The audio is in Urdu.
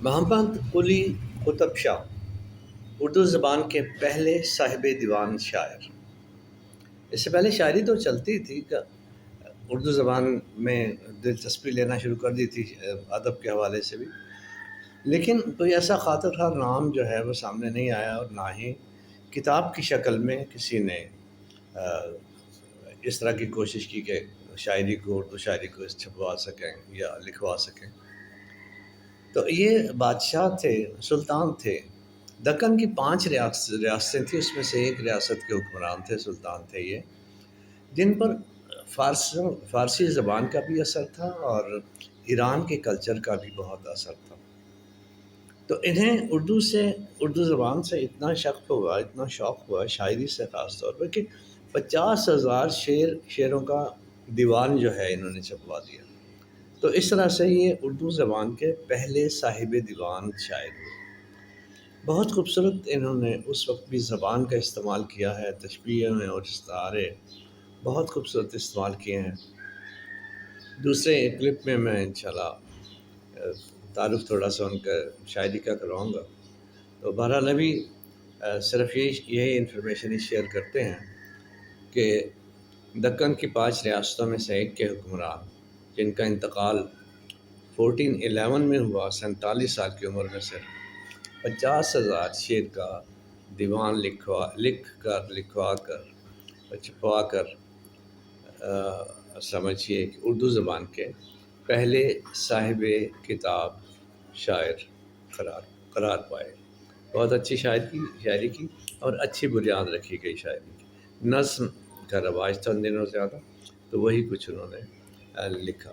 محمد قلی قطب شاہ اردو زبان کے پہلے صاحب دیوان شاعر۔ اس سے پہلے شاعری تو چلتی تھی کہ اردو زبان میں دلچسپی لینا شروع کر دی تھی ادب کے حوالے سے بھی، لیکن کوئی ایسا خاطر خواہ نام جو ہے وہ سامنے نہیں آیا، اور نہ ہی کتاب کی شکل میں کسی نے اس طرح کی کوشش کی کہ شاعری کو، اردو شاعری کو چھپوا سکیں یا لکھوا سکیں۔ تو یہ بادشاہ تھے، سلطان تھے۔ دکن کی 5 ریاستیں تھیں، اس میں سے ایک ریاست کے حکمران تھے، سلطان تھے یہ، جن پر فارسی زبان کا بھی اثر تھا اور ایران کے کلچر کا بھی بہت اثر تھا۔ تو انہیں اردو زبان سے اتنا شوق ہوا شاعری سے، خاص طور پر کہ 50,000 شعروں کا دیوان جو ہے انہوں نے چھپوا دیا۔ تو اس طرح سے یہ اردو زبان کے پہلے صاحب دیوان شاعر ہوئے۔ بہت خوبصورت انہوں نے اس وقت بھی زبان کا استعمال کیا ہے، تشبیہ میں اور استعارے بہت خوبصورت استعمال کیے ہیں۔ دوسرے کلپ میں انشاءاللہ تعارف تھوڑا سا ان کا شاعری کا کرواؤں گا۔ تو بہرحال ابھی صرف یہی انفارمیشن ہی شیئر کرتے ہیں کہ دکن کی 5 ریاستوں میں سے ایک کے حکمران، جن کا انتقال 1411 میں ہوا، 47 سال کی عمر میں، سے 50,000 شعر کا دیوان لکھوا کر چھپوا کر سمجھیے کہ اردو زبان کے پہلے صاحب کتاب شاعر قرار پائے۔ بہت اچھی شاعری کی اور اچھی بنیاد رکھی گئی شاعری کی۔ نظم کا رواج تھا ان دنوں زیادہ، تو وہی کچھ انہوں نے لکھا۔